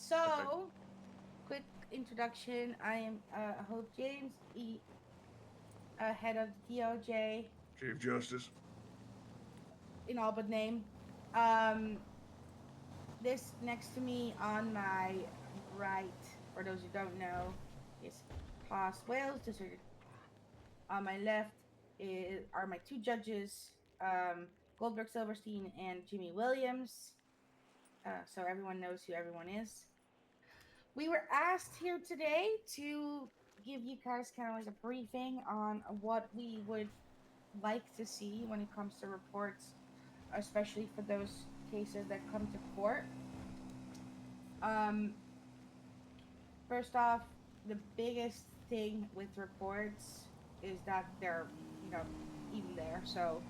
So, quick introduction. I am Hope James, head of the DOJ Chief Justice. in all but name. Um, this next to me on my right, for those who don't know, is Haas Wales. On my left are my two judges, Goldberg Silverstein and Jimmy Williams. So everyone knows who everyone is. We were asked here today to give you guys kind of like a briefing on what we would like to see when it comes to reports, especially for those cases that come to court. Um, First off, the biggest thing with reports is that they're, you know, even there. So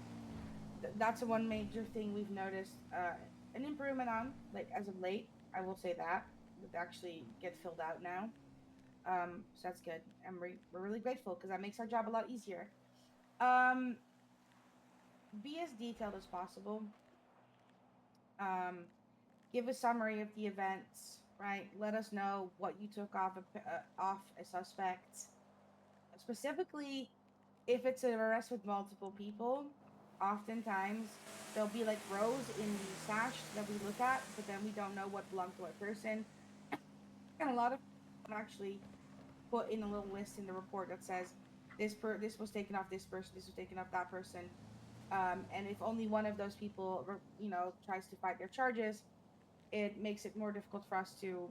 that's the one major thing we've noticed an improvement on, like as of late. I will say that they actually get filled out now. So that's good. We're really grateful because that makes our job a lot easier. Um, be as detailed as possible. Um, give a summary of the events. Right. Let us know what you took off a suspect. Specifically, if it's an arrest with multiple people, oftentimes there'll be like rows in the sash that we look at, but then we don't know what belonged to what person. And a lot of people actually put in a little list in the report that says this was taken off this person, this was taken off that person. And if only one of those people, tries to fight their charges, it makes it more difficult for us to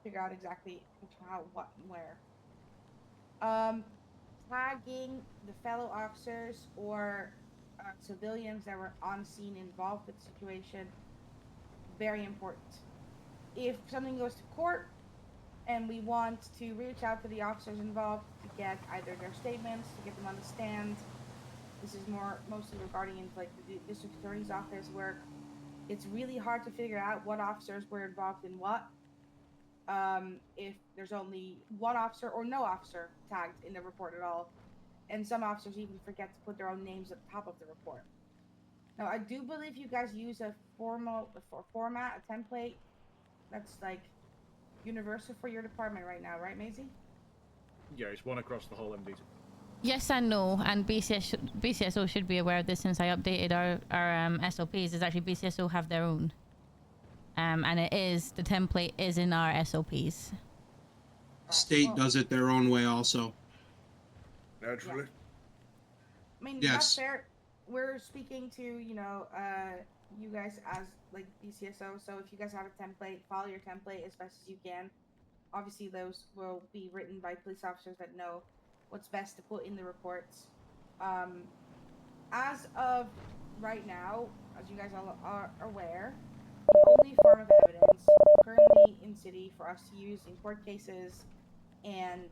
figure out exactly how, what, and where. Um, Tagging the fellow officers or civilians that were on scene involved with the situation, very important. If something goes to court, and we want to reach out to the officers involved to get either their statements, to get them on the stand. This is mostly regarding into like the district attorney's office work. It's really hard to figure out what officers were involved in what. If there's only one officer or no officer tagged in the report at all, and some officers even forget to put their own names at the top of the report. Now, I do believe you guys use a format, a template that's like universal for your department right now, right, Maisie? Yeah, it's one across the whole MD. Yes and no, and BCSO should be aware of this since I updated our SOPs. Is actually BCSO have their own, and the template is in our SOPs. State does it their own way also. Naturally. Yeah. I mean, that's Yes. fair. We're speaking to, you guys as like BCSO. So if you guys have a template, follow your template as best as you can. Obviously, those will be written by police officers that know what's best to put in the reports. Um, as of right now, as you guys all are aware, the only form of evidence currently in city for us to use in court cases and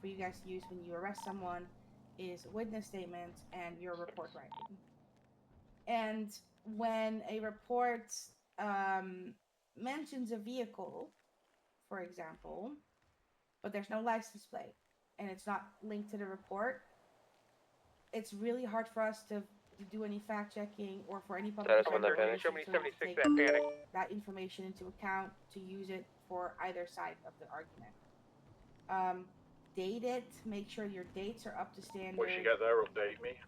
for you guys to use when you arrest someone is witness statements and your report writing. And when a report mentions a vehicle, for example, but there's no license plate and it's not linked to the report, it's really hard for us to do any fact checking or for any public to take that information into account to use it for either side of the argument. Date it, make sure your dates are up to standard. Once you get there, update me.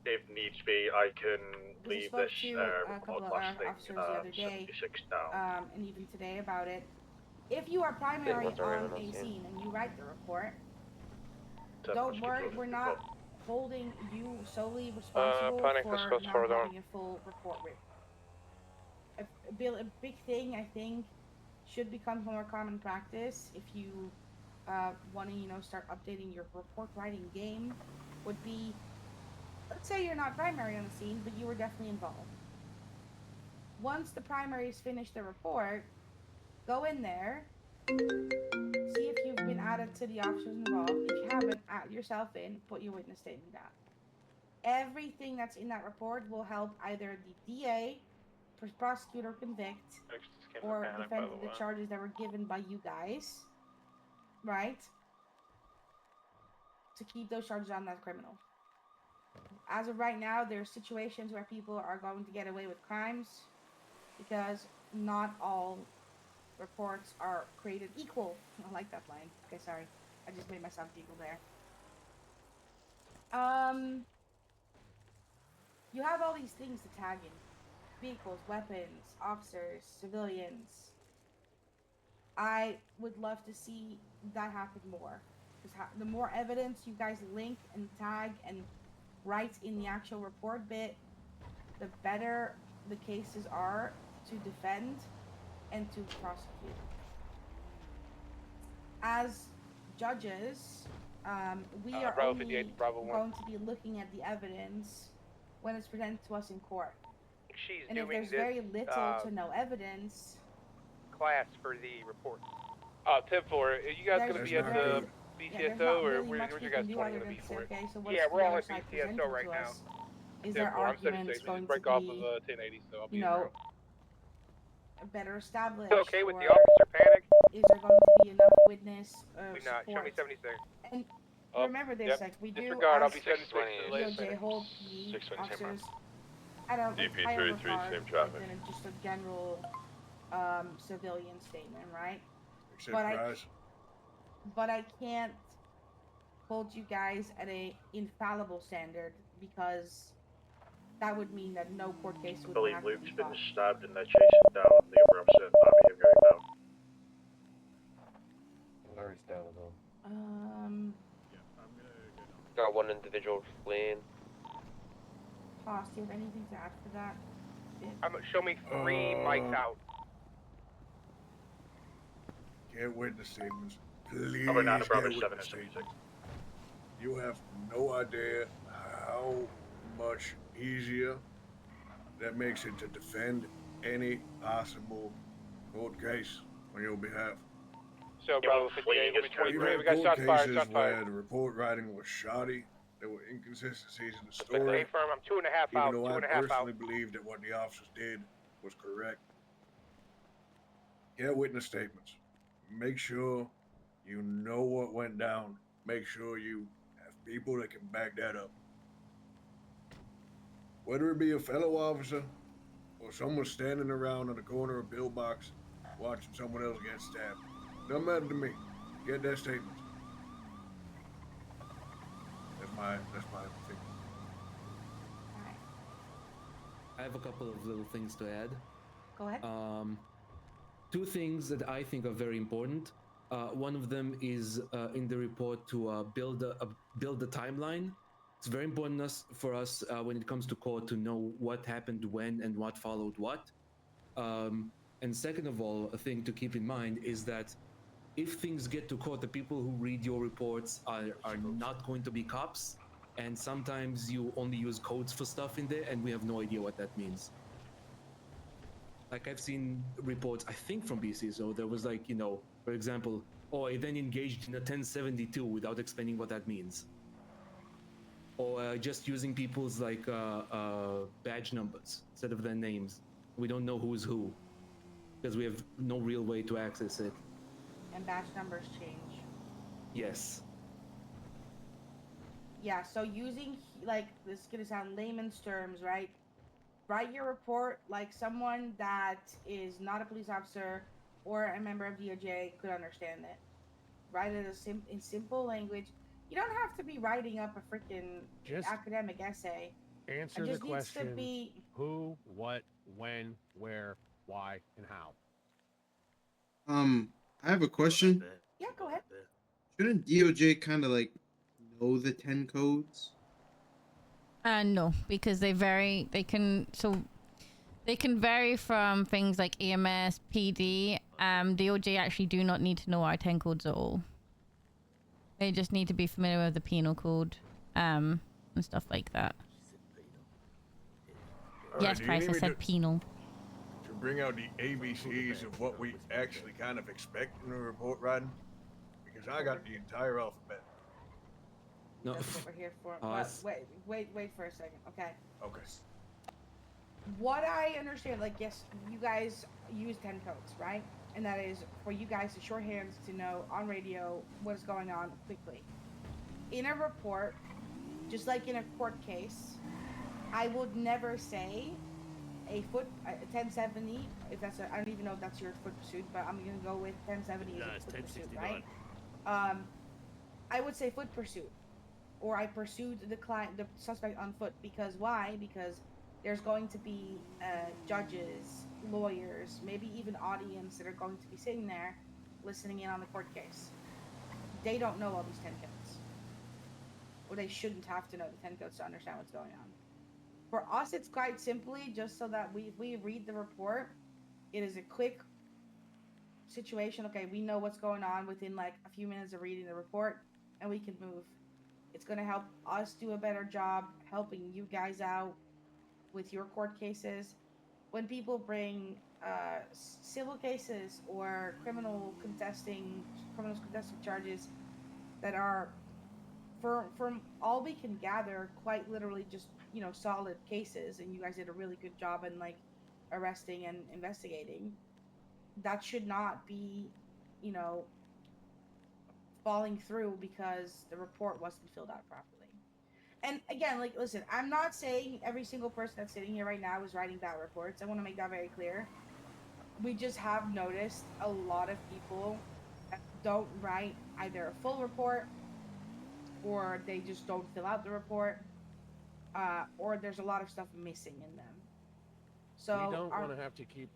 If needs be, I can leave this a couple of last thing officers the other day, 76 down. and even today about it. If you are primary on a scene and you write the report, don't worry, we're not holding you solely responsible for not having a full report written. A big thing I think should become more common practice if you want to start updating your report writing game would be, let's say you're not primary on the scene, but you were definitely involved. Once the primaries finish the report, go in there, see if you've been added to the officers involved. If you haven't, add yourself in, put your witness statement down. Everything that's in that report will help either the DA, prosecute or convict, or defend the charges that were given by you guys, right? To keep those charges on that criminal. As of right now, there's situations where people are going to get away with crimes because not all reports are created equal. I like that line. Okay, sorry. I just made myself giggle there. You have all these things to tag in. Vehicles, weapons, officers, civilians. I would love to see that happen more. Because the more evidence you guys link and tag and write in the actual report bit, the better the cases are to defend and to prosecute. As judges, we are Bravo only 58, Bravo 1. going to be looking at the evidence when it's presented to us in court. She's And if doing there's this very little to no evidence, class for the report. 10-4, are you guys going to there's be at not the good. there's BCSO, not or really where's much your we guys' can do 20 other going to than be say, for it? okay, so what's Yeah, the we're all other at side BCSO presenting right to now. us? Is there 10-4, I'm 76. arguments We going just break to off be, of 1080, so I'll be you in know, route. better established? Okay with the or officer panic? is there going to be enough witness We not. Show me support? 76. And Up. remember this, Yep. like, we do Disregard, I'll ask be 76 to the latest DOJ minute. hold PD 620 officers at a DP higher 33, regard same traffic. than just a general civilian statement, right? Except But Price. But I can't hold you guys at a infallible standard because that would mean that no court case I would believe have to Luke's be been fought. stabbed and they're chasing down the other officer. That may have going down. Larry's down as well. Yeah, I'm gonna go down. Got one individual fleeing. Toss, do you have anything to add for that? Show me 3 mics out. Get witness statements. Please I'll be down to get Bravo 7 witness at statements. 76. You have no idea how much easier that makes it to defend any possible court case on your behalf. So, Bravo 58, we'll be We've 23. We had got court shots fired, cases shots where fired. the report writing was shoddy. There were inconsistencies in the story. Stay firm, I'm 2.5 out, Even though I 2.5 out. personally believe that what the officers did was correct. Get witness statements. Make sure you know what went down. Make sure you have people that can back that up. Whether it be a fellow officer or someone standing around on the corner of a pillbox watching someone else get stabbed. Doesn't matter to me. Get that statement. That's my opinion. Alright, I have a couple of little things to add. go ahead. 2 things that I think are very important. One of them is in the report to build the timeline. It's very important for us when it comes to court to know what happened when and what followed what. And second of all, a thing to keep in mind is that if things get to court, the people who read your reports are not going to be cops, and sometimes you only use codes for stuff in there, and we have no idea what that means. Like, I've seen reports, I think from BC, so there was like, you know, for example, oh, I then engaged in a 1072 without explaining what that means. Or just using people's like badge numbers instead of their names. We don't know who's who because we have no real way to access it. And batch numbers change. Yes. Yeah, so using, like, this is gonna sound layman's terms, right? Write your report like someone that is not a police officer or a member of DOJ could understand it. Write it in simple language. You don't have to be writing up a freaking Just academic essay. answer It the just needs to question: be. who, what, when, where, why, and how. I have a question. Yeah, go ahead. Shouldn't DOJ kind of like know the 10 codes? No, because they can vary from things like EMS, PD. DOJ actually do not need to know our 10 codes at all. They just need to be familiar with the penal code, and stuff like that. Yes, do you Price, need I me said penal. to bring out the ABCs of what we actually kind of expect in the report writing? Because I got the entire alphabet. No. That's what we're here for. Oh, But that's- wait for a second. Okay. Okay. What I understand, like, yes, you guys use 10 codes, right? And that is for you guys to shorthands to know on radio what is going on quickly. In a report, just like in a court case, I would never say a 1070, if that's I don't even know if that's your foot pursuit, but I'm gonna go with 1070 No, as a it's foot pursuit, 1069. right? I would say foot pursuit, or I pursued the suspect on foot, because why? Because there's going to be judges, lawyers, maybe even audience that are going to be sitting there listening in on the court case. They don't know all these 10 codes, or they shouldn't have to know the 10 codes to understand what's going on. For us, it's quite simply just so that we read the report. It is a quick situation. Okay, we know what's going on within like a few minutes of reading the report, and we can move. It's going to help us do a better job helping you guys out with your court cases. When people bring civil cases or criminals contesting charges that are, from all we can gather, quite literally just, solid cases, and you guys did a really good job in like arresting and investigating, that should not be, you know, falling through because the report wasn't filled out properly. And again, like, listen, I'm not saying every single person that's sitting here right now is writing bad reports. I want to make that very clear. We just have noticed a lot of people that don't write either a full report, or they just don't fill out the report, or there's a lot of stuff missing in them. So we don't want to have to keep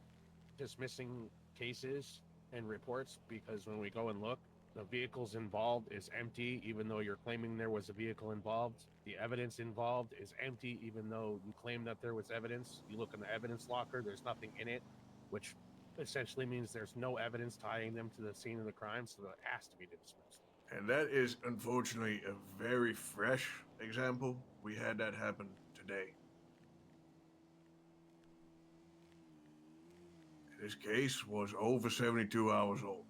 dismissing cases and reports, because when we go and look, the vehicles involved is empty, even though you're claiming there was a vehicle involved. The evidence involved is empty, even though you claim that there was evidence. You look in the evidence locker, there's nothing in it, which essentially means there's no evidence tying them to the scene of the crime, so that has to be dismissed. And that is unfortunately a very fresh example. We had that happen today. This case was over 72 hours old.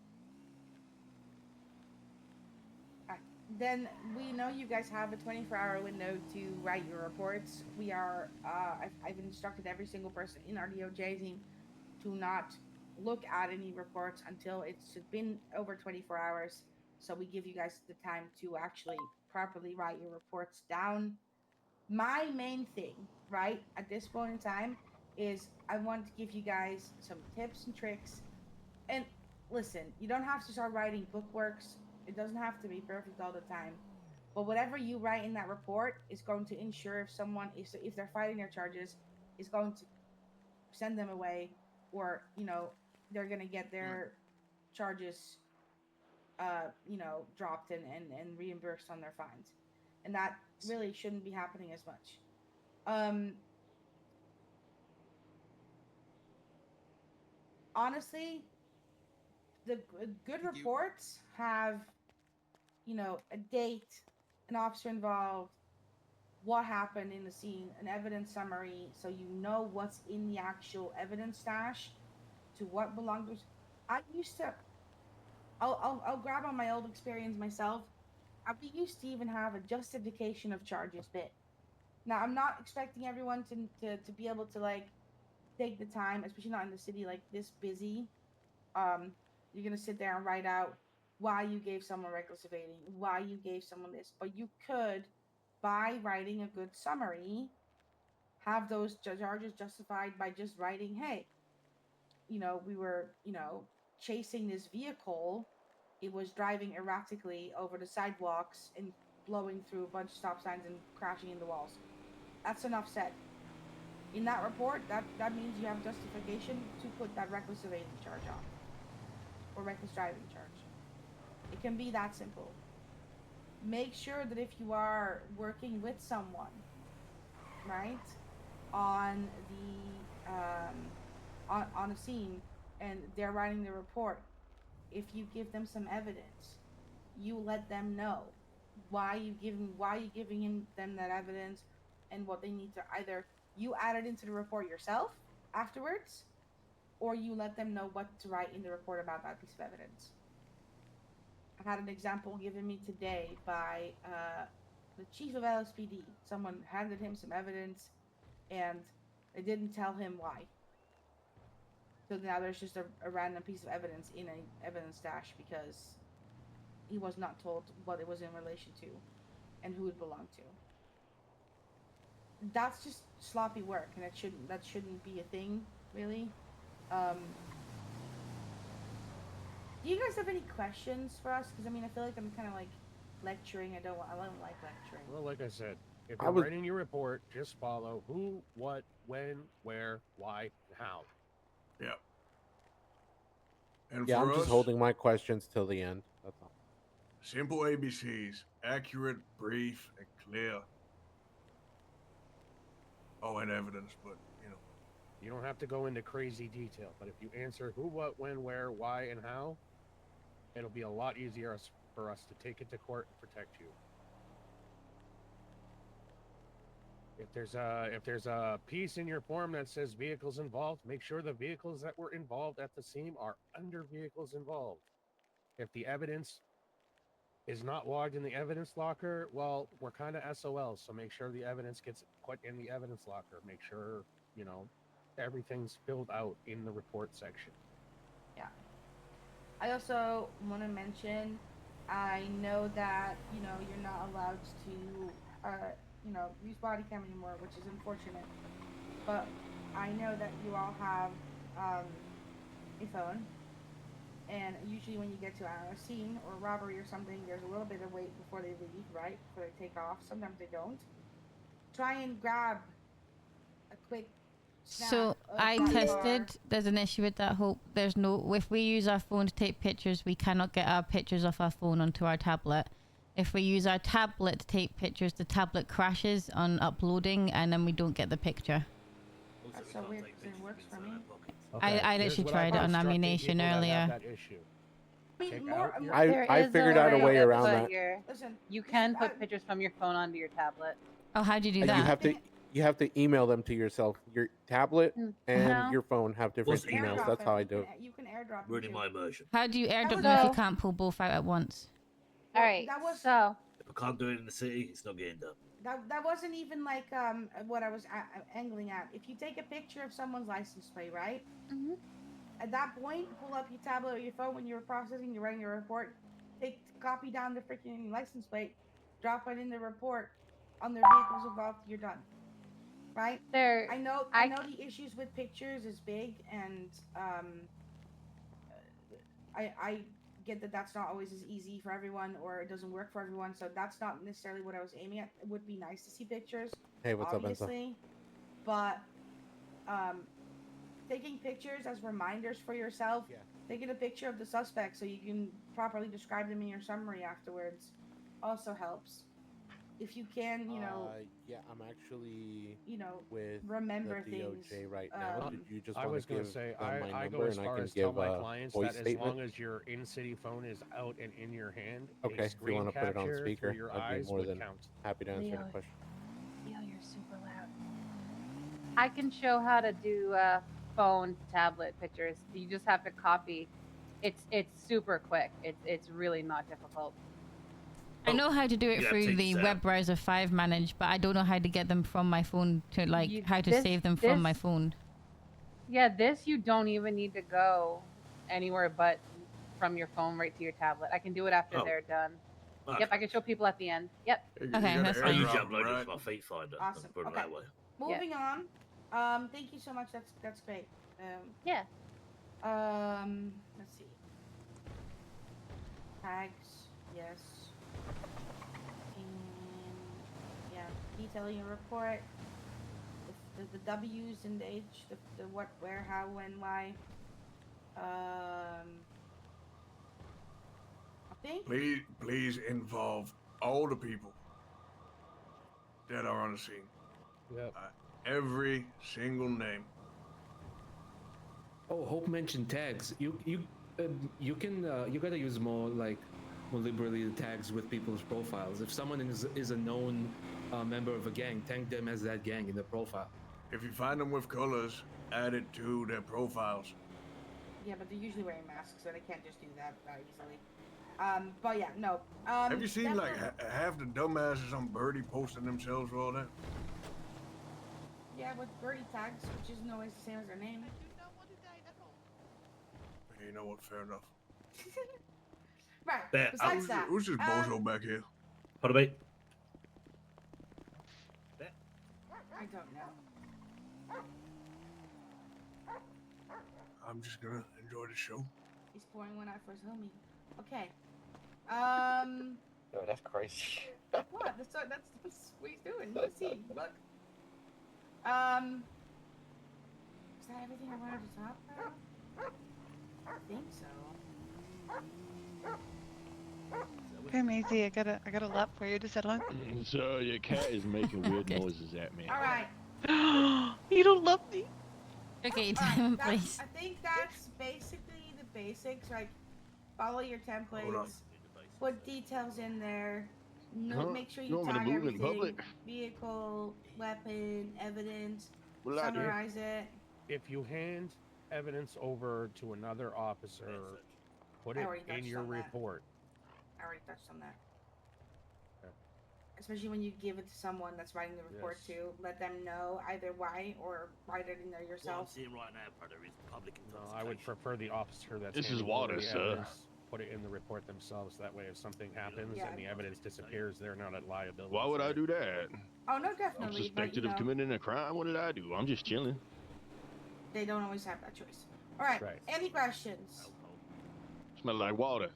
Then we know you guys have a 24-hour window to write your reports. We are, I've instructed every single person in our DOJ team to not look at any reports until it's been over 24 hours. So we give you guys the time to actually properly write your reports down. My main thing, right, at this point in time is I want to give you guys some tips and tricks. And listen, you don't have to start writing bookworks. It doesn't have to be perfect all the time. But whatever you write in that report is going to ensure if they're fighting their charges, is going to send them away, or they're gonna get their charges dropped and reimbursed on their fines. And that really shouldn't be happening as much. Honestly, the good reports have, a date, an officer involved, what happened in the scene, an evidence summary, so you know what's in the actual evidence stash, to what belonged to. I used to. I'll grab on my old experience myself. We used to even have a justification of charges bit. Now I'm not expecting everyone to be able to like take the time, especially not in the city like this busy. You're gonna sit there and write out why you gave someone reckless evading, why you gave someone this, but you could, by writing a good summary, have those charges justified by just writing, hey, we were, chasing this vehicle. It was driving erratically over the sidewalks and blowing through a bunch of stop signs and crashing into walls. That's enough said. In that report, that means you have justification to put that reckless evading charge on, or reckless driving charge. It can be that simple. Make sure that if you are working with someone, right, on the on a scene, and they're writing the report, if you give them some evidence, you let them know why you giving them that evidence, and what they need to, either you add it into the report yourself afterwards, or you let them know what to write in the report about that piece of evidence. I had an example given me today by the chief of LSPD. Someone handed him some evidence, and they didn't tell him why. So now there's just a random piece of evidence in an evidence stash because he was not told what it was in relation to and who it belonged to. that's just sloppy work, and that shouldn't be a thing, really. Do you guys have any questions for us? Because I mean, I feel like I'm kind of like lecturing. I don't like lecturing. Well, like I said, if I you're was- writing your report, just follow who, what, when, where, why, and how. Yeah. And Yeah, for I'm us, just holding my questions till the end. That's all. simple ABCs, accurate, brief, and clear. Oh, and evidence, but you know. You don't have to go into crazy detail, but if you answer who, what, when, where, why, and how, it'll be a lot easier for us to take it to court and protect you. If there's a piece in your form that says vehicles involved, make sure the vehicles that were involved at the scene are under vehicles involved. If the evidence is not logged in the evidence locker, well, we're kind of SOL, so make sure the evidence gets put in the evidence locker. Make sure, you know, everything's filled out in the report section. Yeah. I also want to mention, I know that you're not allowed to use body cam anymore, which is unfortunate. But I know that you all have a phone, and usually when you get to a scene or robbery or something, there's a little bit of wait before they leave, right? Before they take off. Sometimes they don't. Try and grab a quick snap So of I that tested. car. There's an issue with that. Hope there's no. If we use our phone to take pictures, we cannot get our pictures off our phone onto our tablet. If we use our tablet to take pictures, the tablet crashes on uploading, and then we don't get the picture. That's so weird because it works for me. I here's literally what tried it on instructing ammunition people that have earlier. that issue. I mean, Take more. out your- I figured out a way around put that. Listen, You can listen, put pictures from your phone onto your tablet. Oh, how do you do And that? you have to email them to yourself. Your tablet and Uh-huh. your phone have different What's emails. airdrop That's how I it. do it. You can airdrop it Ruining too. my immersion. How do you airdrop was- them if you So- can't pull both out at once? All right. That was So If I can't do it in the city, it's not getting done. that wasn't even like what I was angling at. If you take a picture of someone's license plate, right? Mhm. At that point, pull up your tablet or your phone when you're processing, you're writing a report. Copy down the freaking license plate, drop it in the report on their vehicles involved. You're done, right? there, I know the issues with pictures is big, and I get that that's not always as easy for everyone, or it doesn't work for everyone. So that's not necessarily what I was aiming at. It would be nice to see pictures, Hey, what's up, Enzo? obviously, but taking pictures as reminders for yourself. Yeah. Taking a picture of the suspect so you can properly describe them in your summary afterwards also helps. If you can, yeah, I'm actually with remember the things. DOJ right now. Did you just I want was to gonna give say, them my I go number as and I far can as tell give my a clients voice that statement? as long as your in-city phone is out and in your hand, Okay, a if you screen want to put it on capture speaker, through your I'd be eyes more would than count. happy to answer Leo. any question. Leo, you're super loud. I can show how to do phone to tablet pictures. You just have to copy. It's super quick. It's really not difficult. I know how to do it Yeah, through take the this web out. browser 5 manage, but I don't know how to get them from my phone to how to save them from my phone. Yeah, this you don't even need to go anywhere but from your phone right to your tablet. I can do it after Oh. they're done. That's Yep, I can show people at the end. Yep. You Okay, gotta that's I fine. usually airdrop 'em, upload it right? to my feet finder Awesome. and put it Okay. that way. Moving on. Thank you so much. That's great. Yeah. Let's see. Tags, yes. And yeah, detailing your report. The W's and the H, the what, where, how, when, why. I think. Please involve all the people that are on the scene. Yep. Every single name. Oh, Hope mentioned tags. You gotta use more liberally the tags with people's profiles. If someone is a known member of a gang, tag them as that gang in the profile. If you find them with colors, add it to their profiles. Yeah, but they're usually wearing masks, so they can't just do that easily. But yeah, no. Have you seen like definitely- half the dumbasses on Birdie posting themselves for all that? Yeah, with birdie tags, which isn't always the same as their name. You know what? Fair enough. Right. There, Besides that, Who's this bozo back here? Pardon me? I don't know. I'm just gonna enjoy the show. He's pouring one out for his homie. Okay. No, that's crazy. What? That's what he's doing. Let's see. Look. Is that everything I wanted to talk about? I think so. Okay, Maisie, I got a lap for you to settle on. So your cat is making weird noises at me. All right. You don't love me. Okay, Alright, please. I think that's basically the basics. Like, follow your templates, put details in there. Huh? Make sure You you want me to tag move in everything. public? Vehicle, weapon, evidence. What I do? Summarize it. If you hand evidence over to another officer, put I it already in touched your on that. report. I already touched on that. Okay. Especially when you give it to someone that's writing the report Yes. to, let them know either why or write it in there What I'm yourself. seeing right now, brother, is public No, intoxication. I would prefer the officer that's This is handing over water, the sir. evidence, put it in the report themselves. That way, if something happens Yeah. and the evidence disappears, they're not at liability. Why would for I it. do that? Oh no, I'm definitely. suspected but, of committing a crime. What did I do? I'm just chilling. they don't always have that choice. All right. Right. Any questions? Smell like water.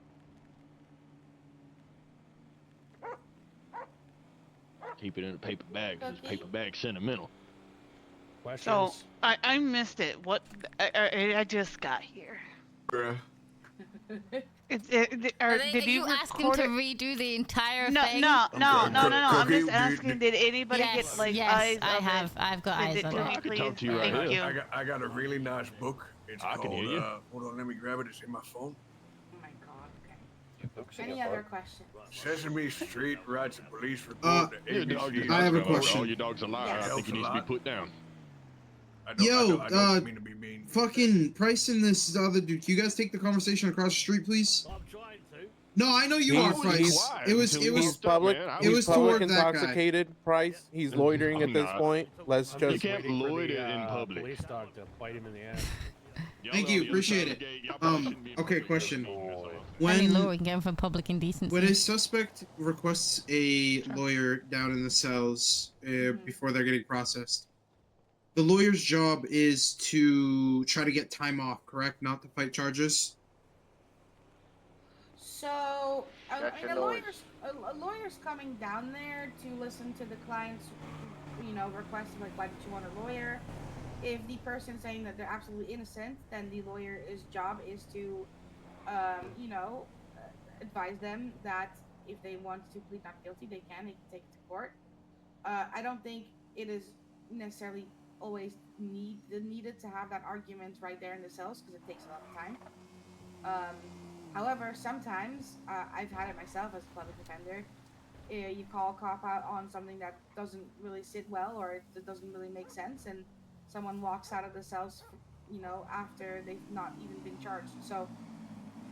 Keep it in a paper bag. 'Cause this paper bag's sentimental. So I missed it. What I just got here. Bruh. Did you ask him record to it? redo the entire No, thing? no. I'm Cookie, just asking. Did anybody Yes, get like yes, eyes I of have. it? I've got eyes on Can it. you I can please? talk to you right Thank here. you. I got a really nice book. It's I called, can hear you. hold on, let me grab it. It's in my phone. Oh my god. Okay. Your book's in Any your other phone. questions? Sesame Street writes a police report to Your dog ABC. is I have a not- question. All your dogs are liars. Yes. I think he needs to be put down. I Yo, don't mean to be mean. Fucking Price and this other dude. Can you guys take the conversation across the street, please? I'm trying to. No, I know you He's- are, he's Price. quiet It was, until it he was, He's public. man. I it He's was public toward that guy. intoxicated. Price. He's loitering I'm at this not. point. Let's I'm just. You can't waiting for loiter the, in public. Police dog to bite him in the ass. Y'all Thank on you, the other appreciate side of the it. gate. Y'all probably shouldn't be in Okay, public. question. Any When lower, we can get him for public indecency. when a suspect requests a lawyer down in the cells before they're getting processed, the lawyer's job is to try to get time off, correct? Not to fight charges. So, That's I mean, your noise. a lawyer's coming down there to listen to the client's, request of like, why did you want a lawyer? If the person's saying that they're absolutely innocent, then the lawyer's job is to, advise them that if they want to plead not guilty, they can take it to court. I don't think it is necessarily always needed to have that argument right there in the cells because it takes a lot of time. However, sometimes I've had it myself as a public defender. You call a cop out on something that doesn't really sit well or it doesn't really make sense, and someone walks out of the cells, after they've not even been charged. So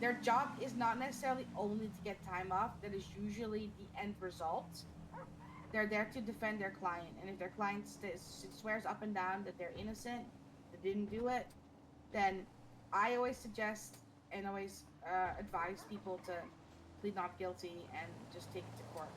their job is not necessarily only to get time off. That is usually the end result. They're there to defend their client, and if their client swears up and down that they're innocent, they didn't do it, then I always suggest and always advise people to plead not guilty and just take it to court.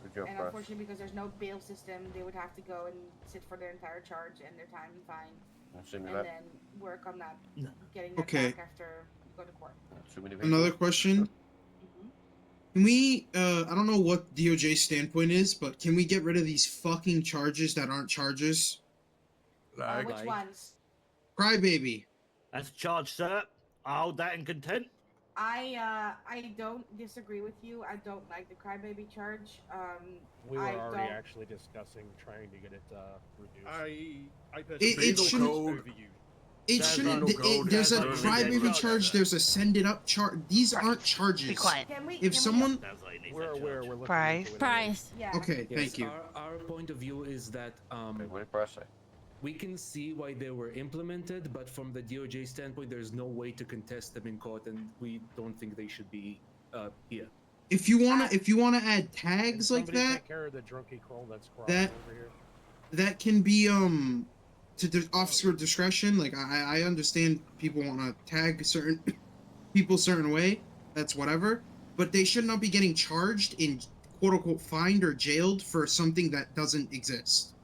Good job, And Bryce. unfortunately, because there's no bail system, they would have to go and sit for their entire charge and their time and fine, Assuming and that. then work on that, No. getting that Okay. back after you go to court. Assuming Another question. Mhm. Can we, I don't know what DOJ's standpoint is, but can we get rid of these fucking charges that aren't charges? Like, Which ones? Crybaby. That's a charge, sir. I hold that in contempt. I don't disagree with you. I don't like the crybaby charge. We were I already don't- actually discussing trying to get it reduced. it It shouldn't. It That's shouldn't. no code. There's a That's crybaby not- charge. There's a send it up charge. These aren't charges. Be quiet. Can we? If someone. Sounds like he needs We're that aware. charge. We're looking Price. into it. Price. Yeah. Okay, Yes, thank you. Our point of view is that Wait, what did Bryce say? we can see why they were implemented, but from the DOJ standpoint, there's no way to contest them in court, and we don't think they should be here. If you wanna add tags Can like somebody that, Take care of the drunky crawl that's crawling that- over here. that can be to officer discretion. Like I understand people want to tag certain people certain way. That's whatever, but they should not be getting charged in quote unquote fined or jailed for something that doesn't exist.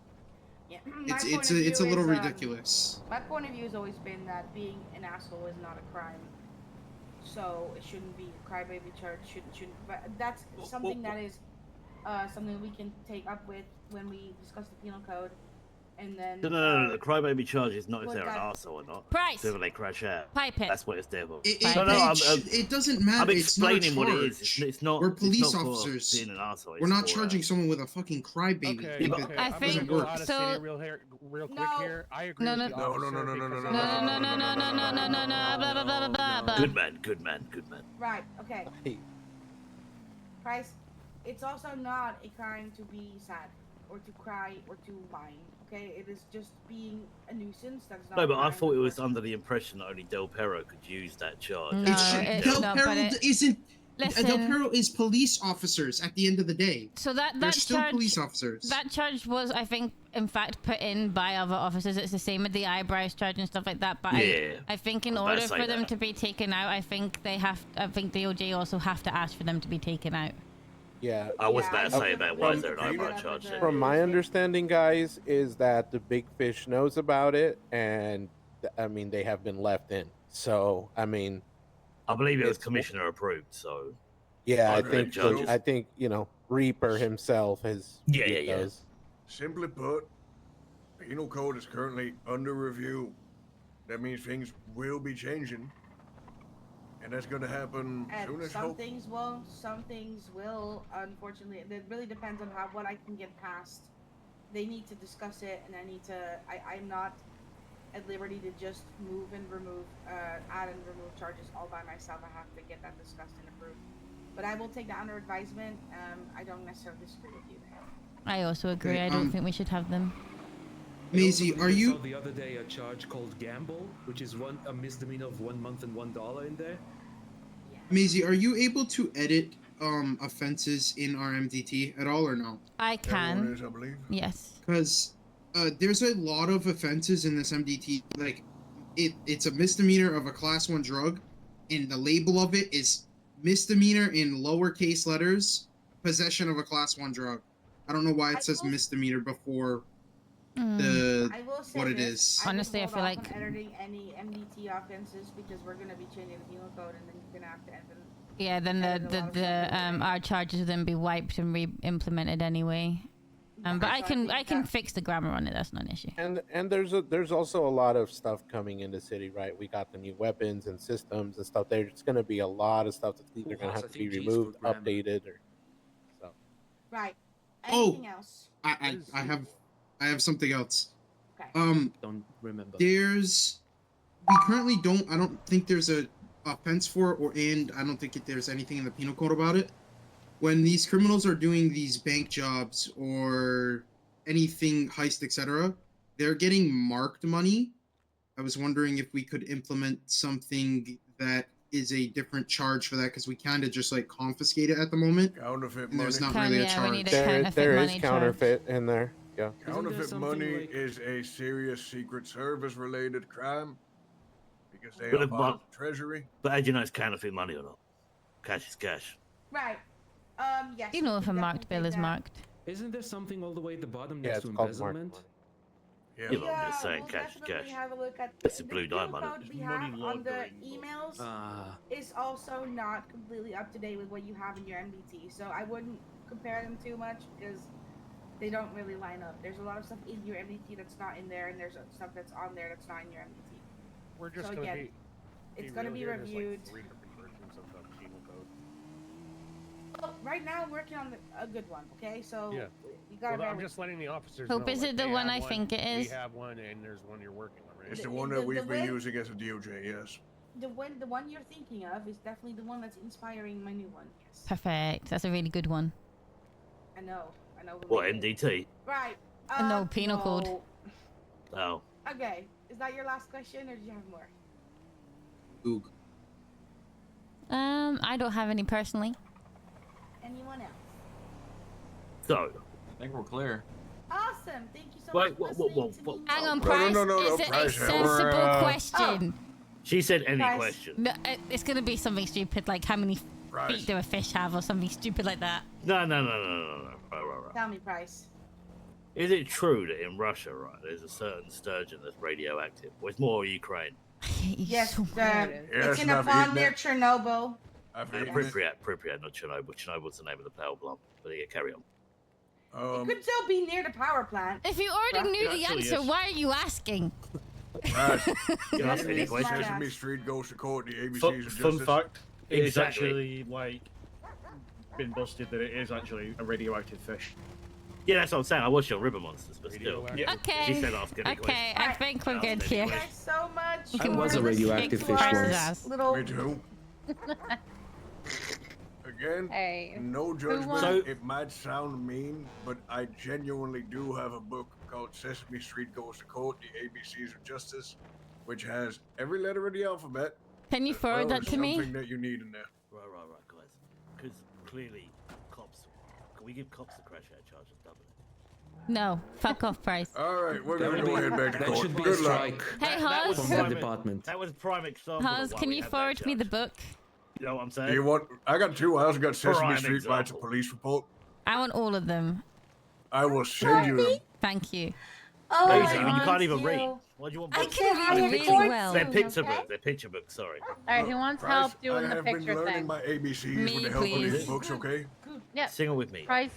Yeah. It's a little ridiculous. My point of view has always been that being an asshole is not a crime, so it shouldn't be a crybaby charge. Shouldn't. But that's something that is something we can take up with when we discuss the penal code, and then. No. The crybaby charge is not if what they're an that- arsehole or not. Price. It's whether they crash out. Pipe it. That's what it's there for. It doesn't matter. I'm explaining it's not a what it is. charge. It's not. We're it's police not for officers. Being an arsehole. We're not charging someone with a fucking crybaby. Okay, thing. okay. I I'm think gonna go out of so- city real quick here. I agree No, with no. the No, officer no, because No, blah, blah, blah, blah. Good man. Right. Okay. Hey. Price. It's also not a crime to be sad or to cry or to whine. Okay, it is just being a nuisance. That's not. No, a but I crime, thought it was unfortunately. under the impression that only Del Perro could use that charge. No, Del not, Perro but it- isn't. Listen. Del Perro is police officers at the end of the day. So They're that still charge, police officers. that charge was, I think, in fact, put in by other officers. It's the same with the eyebrows charge and stuff like that. But Yeah, I think in I was about order to say for them that. to be taken out, I think DOJ also have to ask for them to be taken out. Yeah. I was Yeah, about to I say think about we why can is there an figure eyebrow that out charge with there? the- From my understanding, guys, is that the big fish knows about it, and I mean they have been left in. So I mean, I believe it was It's- commissioner approved, so yeah, I Alright, think judges. I think Reaper himself has. Yeah. does. Simply put, penal code is currently under review. That means things will be changing, and that's going to happen And soon as some hope. things won't, some things will. Unfortunately, it really depends on what I can get past. They need to discuss it, and I need to. I'm not at liberty to just move and remove, add and remove charges all by myself. I have to get that discussed and approved. But I will take that under advisement. I don't necessarily disagree with you there. I also agree. Okay, I don't think we should have them. Maisie, I also are saw you? the other day a charge called gamble, which is a misdemeanor of 1 month and $1 in there? Maisie, are you able to edit offenses in our MDT at all or no? I Everyone can. is, I believe. Yes. Because there's a lot of offenses in this MDT. Like, it's a misdemeanor of a class 1 drug, and the label of it is misdemeanor in lowercase letters, possession of a class 1 drug. I don't know why it says misdemeanor before the I will say what it this, is. I would Honestly, I hold feel off like- on editing any MDT offenses because we're gonna be changing the penal code, and then you're gonna have to edit. Yeah, then edit a lot of stuff. our charges will then be wiped and re-implemented anyway. But I can fix the grammar on it. That's not an issue. And there's also a lot of stuff coming into city, right? We got the new weapons and systems and stuff. There's going to be a lot of stuff that's either going to have to be removed, updated, or so. Right. Oh. Anything else? I have something else. Okay. Don't remember. We currently don't. I don't think there's a offense for it, and I don't think there's anything in the penal code about it. When these criminals are doing these bank jobs or anything heist, etc., they're getting marked money. I was wondering if we could implement something that is a different charge for that, because we kind of just like confiscate it at the moment. Counterfeit And money. there's not really a Yeah, we need charge. a counterfeit There is money counterfeit in there. Yeah. Isn't there Counterfeit something money like- is a serious Secret Service related crime because they But are if part Mark- of the Treasury. But how do you know it's counterfeit money or not? Cash is cash. Right. Yes. You know we if a can marked definitely bill take is that. marked. Isn't there something all the way at the bottom Yeah, next it's to called marked embezzlement? money. Yeah. You know, I'm just saying we'll cash is definitely cash. have a look at It's a the blue penal diamond. code It's we money have on the laundering, emails Ah. is also not completely up to date with what you have in your MDT, so I wouldn't compare them too much because they don't really line up. There's a lot of stuff in your MDT that's not in there, and there's stuff that's on there that's not in your MDT. We're just So gonna again, it's be gonna real be here, there's, like, reviewed. 3 different versions of the penal code. Well, right now I'm working on a good one. Okay, so Yeah. you gotta. Well, bear I'm with just letting the officers Hope know. is like, it the they one have I think it We is? have one, and there's one you're working on, right? It's The- the one the- that the we've been way- using as a DOJ, yes. the one you're thinking of is definitely the one that's inspiring my new one. Yes. Perfect. That's a really good one. I know. who What, made it. MDT? Right. No, penal code. no. Oh. Okay. Is that your last question, or do you have more? Oog. I don't have any personally. Anyone else? So, I think we're clear. Awesome. Thank you so Wait, much whoa, for whoa, listening whoa, to me. Hang on, No, Price. no, Is it a Price, sensible we're, question? she said any Guys. question. No, it's gonna be something stupid like how many feet do a fish have or something stupid like that. No. Right. Tell me, Price. Is it true that in Russia, right, there's a certain sturgeon that's radioactive? Or it's more Ukraine? Yes, Yes, it's in a I've pond eaten near it. Chernobyl. Pripyat, not Chernobyl. Chernobyl's the name of the power plant. But yeah, carry on. It could still be near the power plant. If you already knew the answer, why are you asking? Sesame Street goes to court. The ABCs of Fun justice. fact: it is Exactly. actually like been busted that it is actually a radioactive fish. Yeah, that's what I'm saying. I watched your River Monsters, but still. Okay. She said ask any question. Okay, I think we're good here. Thank you guys so much. I was a radioactive fish once. Little... Me too. Again, Hey, no who wants- judgment. It might sound mean, but I genuinely do have a book called Sesame Street Goes to Court, the ABCs of Justice, which has every letter of the alphabet. Can you as forward well that as to me? Something that you need in there. Right, guys. Because clearly, cops. Can we give cops the crash out charge of doubling? No, fuck off, Price. All right, we're gonna go ahead back to That court. should be a Good luck. strike Hey, That was Haz. from the prime- department. That was prime example. Haz, of why can we you had that forward me the charge. book? You know what I'm Do saying? you want? I got two. I also got Sesame Prime Street Lights example. Police Report. I want all of them. I will send you them. Thank you. Oh, Crazy, I you can't want even to. read. Why do you want I books? can I read have really reports well. They're soon, picture okay? books. They're picture books. Sorry. All right, who wants Price, help doing I the have been picture learning thing? my ABCs Me, with the help of please. these books, okay? Yep. Sing it with me. Price.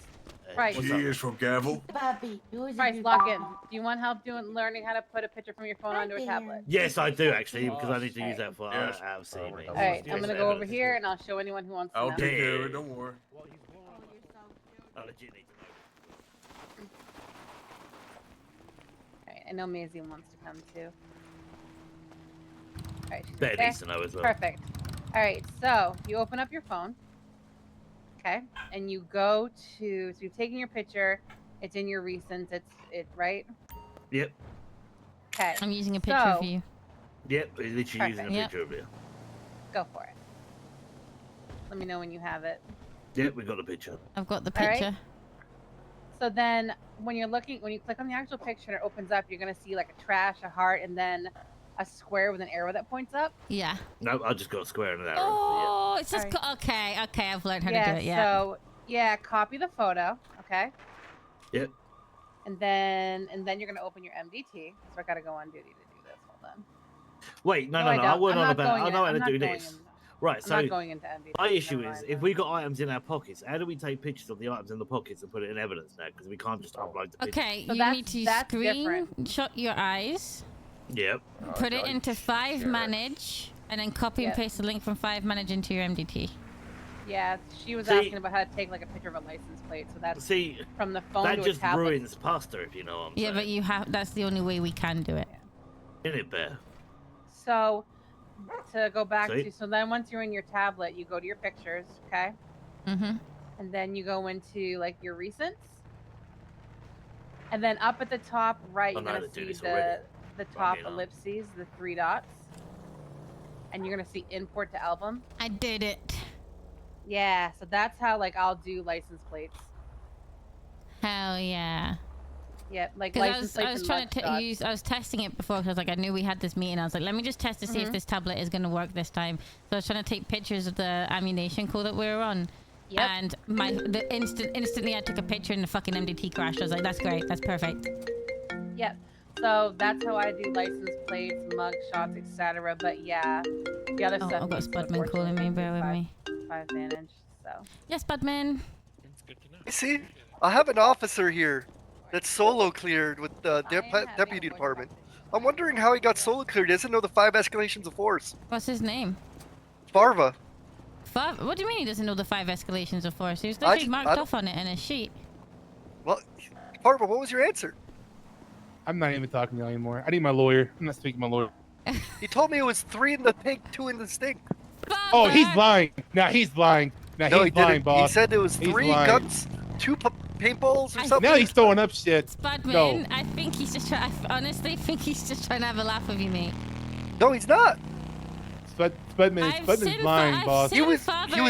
Price. What's G up? is for gavel. Bobby, yours Price, is lock in. Do you want help learning how to put a picture from your phone onto a tablet? Yes, I do actually, because I need to use that for Yes. RC. All right, I'm gonna go over here and I'll show anyone who wants to I'll know. take care of it. Don't worry. I legit need to know. All right, I know Maisie wants to come too. All right, she's Better there. needs to know as well. Perfect. All right, so you open up your phone, okay, and you go to. So you've taken your picture. It's in your recents. It's right. Yep. Okay. I'm using a picture of So- you. Yep. He's literally using a Perfect. Yep. picture of you. Go for it. Let me know when you have it. Yep, we got the picture. I've got the All right. picture. So then, when you click on the actual picture and it opens up, you're gonna see like a trash, a heart, and then a square with an arrow that points up. Yeah. No, I just got a square and an arrow. Oh, it's just Alright. okay. I've learned how yeah. to do it. Yeah. So yeah, copy the photo. Okay. Yep. And then you're gonna open your MDT. So I gotta go on duty to do this. Hold on. Wait, no, I I don't. wasn't I'm on not about. going I in- know how I'm to not do going this. in- Right, I'm so not going into MDT. my issue Never is mind. if we got items in our pockets, how do we take pictures of the items in the pockets and put it in evidence now? Because we can't just upload the picture. Okay, So you that's- need to that's different. screenshot your eyes, Yep. put it into 5 manage, and then copy and Yep. paste the link from 5 manage into your MDT. Yeah, she was See- asking about how to take like a picture of a license plate. So that's See, from the phone that to just a tablet. ruins pasta, if you know what I'm Yeah, saying. but you have. That's the only way we can do it. Isn't it, Bear? So to go back See? to so then once you're in your tablet, you go to your pictures, okay, Mhm. and then you go into like your recents, and then up at the top right, I you're know gonna how to do see this already. the top me now. ellipses, the 3 dots, and you're gonna see import to album. I did it. Yeah, so that's how like I'll do license plates. Hell yeah. Yep, like Because license I plates was and trying to mugshots. use. I was testing it before because I knew we had this meeting. I was like, let me just test to see if Mhm. this tablet is going to work this time. So I was trying to take pictures of the ammunition code that we were on. Yep. And instantly I took a picture and the fucking MDT crashed. I was like, that's great. That's perfect. Yep. So that's how I do license plates, mug shots, etc. But yeah, the other Oh, stuff. I've got needs to Spudman calling me. unfortunately Bear with be me. 5 manage. So. Yes, Spudman. See, I have an officer here that's solo cleared with the deputy department. I'm wondering how he got solo cleared. He doesn't know the 5 escalations of force. What's his name? Farva. What do you mean he doesn't know the 5 escalations of force? He was I literally just- marked I don't- off on it in a sheet. Well, Farva, what was your answer? I'm not even talking to you anymore. I need my lawyer. I'm not speaking to my lawyer. He told me it was 3 in the pink, 2 in the stink. Oh, he's lying. Now he's lying. Now No, he's he lying, didn't. boss. He said there was He's 3 lying. guns, 2 paintballs or something. Now he's throwing up shit. Spudman, No. I think he's just trying. I honestly think he's just trying to have a laugh with you, mate. No, he's not. Spudman's lying, boss. He was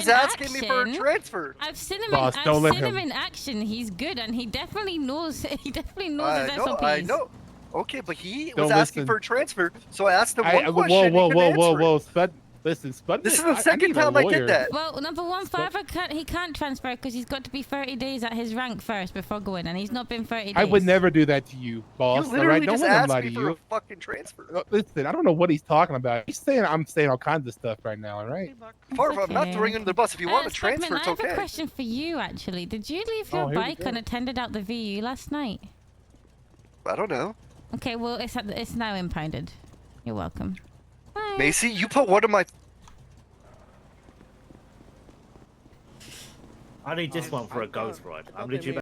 asking me for a transfer. I've seen him. Boss, I've don't let seen him him. in action. He's good, and he definitely knows. He definitely knows I his know, SOPs. I know. Okay, but he Don't was asking listen. for a transfer, so I asked him one Whoa, question. whoa, he whoa, couldn't whoa, answer it. whoa. Listen, Spud. This is I the second need a time I lawyer. did that. Well, number one, Farver he can't transfer because he's got to be 30 days at his rank first before going, and he's not been 30 days. I would never do that to you, boss. You all right? literally Don't just let him asked lie me to for you. a fucking transfer. Listen, I don't know what he's talking about. He's saying I'm saying all kinds of stuff right now. All right. Farva, I'm not throwing you under the bus. If you want a transfer, Spudman, it's I have okay. a question for you, actually. Did you leave your Oh, here we bike go. unattended out the VU last night? I don't know. Okay, well, it's now impounded. You're welcome. Bye. Macy, you put one of my. I need this one for a ghost ride. I'm legit.